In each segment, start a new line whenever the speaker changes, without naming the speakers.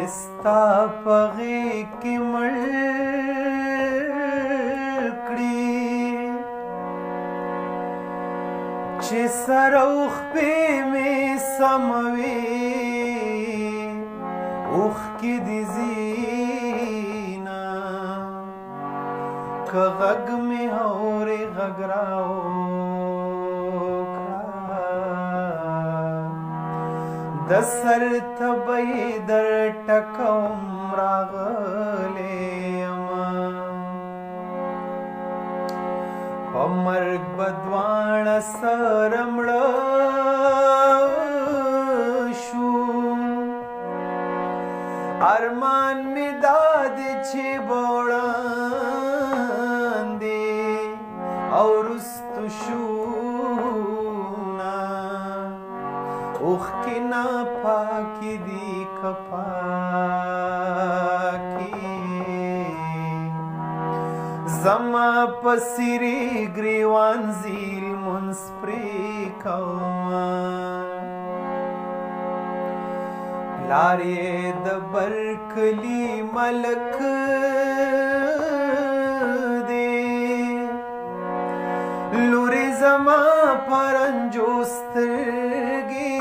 ستا پغې کې مړ کړي چې سر اوښکې مې سموي اوښکې دې ځينه که غږ مې اورې غږ راوکړه د سر تبې در ټکوم راغلی یمه په مرګ به دواړه سره مړه شو ارمان مې دا دی چې به وړاندې او وروستو شونه اوښکې ناپاکې دي که پاکې زما په څېرې ګریوان ځي لمونځ پرې کومه پلار یې د برکلي ملک دی لورې زما پرنجو سترګې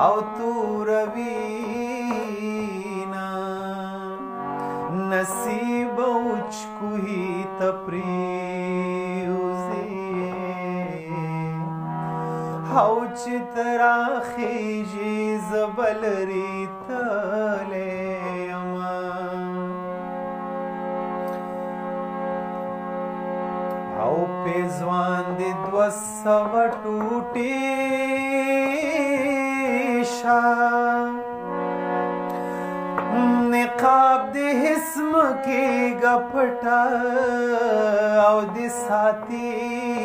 او توره وینا نصیب اوچکوهي ته پرېوځې او چې ته راخېژې زه به لرې تللی یمه او پېزوان دې 200 ټوټې شه نقاب دې حسم کېږه پټه او دې ساتینا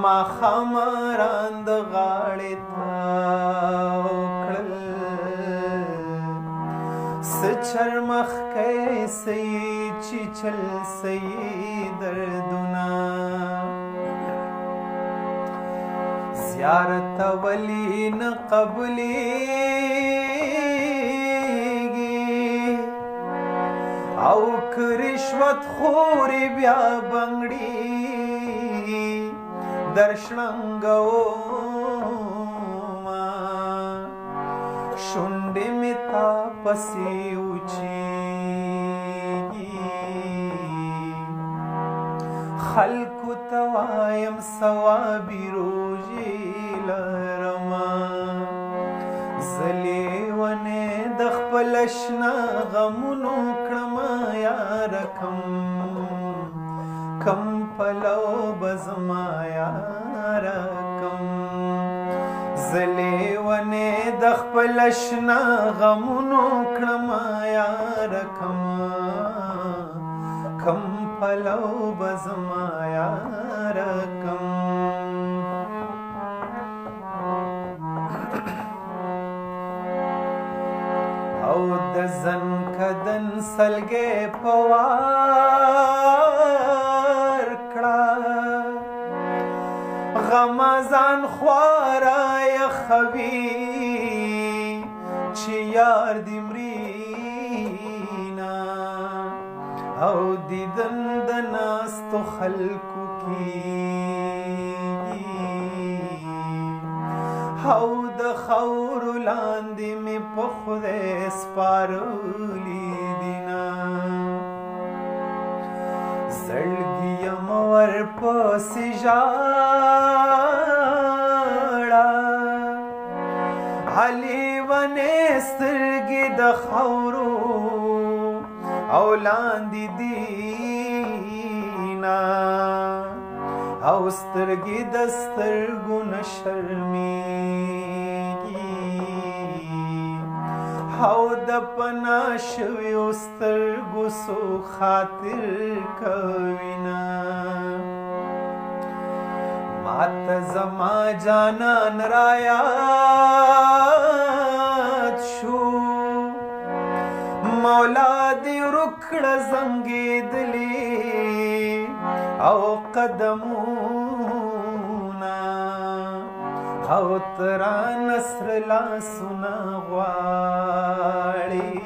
ماښام ران د غاړې تاو کړل څه چرمښکی څه یې چیچل څه یې دردونه زیارت ولې نه قبلېږي او که رشوت خورې بیا بنګړي در شړنګومه شونډې مې تا پسې وچېږي خلکو ته وایم ثوابي روژې لرمه زه لیونی د خپل اشنا غمونو کړمه یاره کم پلو به زما یاره کم زه لیونی د خپل اشنا غمونو کړمه یاره کم پلو به زما یاره کم او د زنکدن سلګې په وار کړه غمازان خواره یخوي چې یار دې مرینا او دیدن د ناستو خلکو کېږي او د خاورو لاندې مې په خدای سپارلي دینه زړګي یم ورپسې ژاړه لیونې سترګې د خاورو او لاندې دینه او سترګې د سترګو نه شرمېږي او د پناه شویو سترګو څو خاطر کوینه ماته زما جانان رایاد شو مولا دې ورکړه زنګېدلې او قدمونه او ترا نصر لاسونه غواړي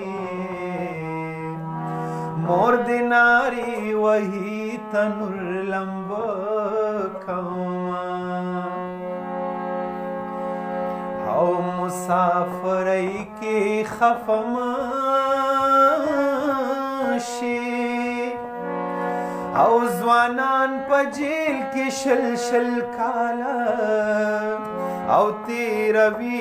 مور د ناري وهي تنور لمب کوما او مسافرۍ کې خفم شي او ځوانان په جیل کې شل شل کاله او تیروینا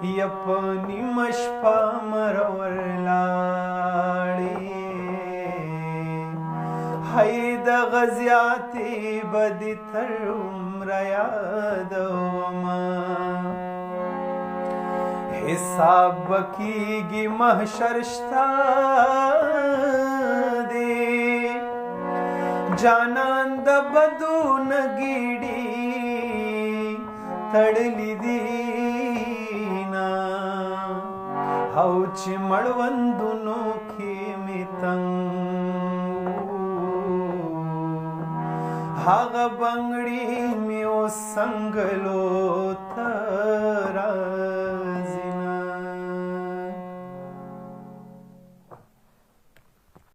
یپنی مشپا مرور لاړي حید غزیاتی بدی تر عمر یادوما حساب بکیگی محشر شتا دی جانان د بدو نگیڑی تڑلی دینا او چی مڑوندنو کی میتنگ هاغ بنگڑی میو سنگلو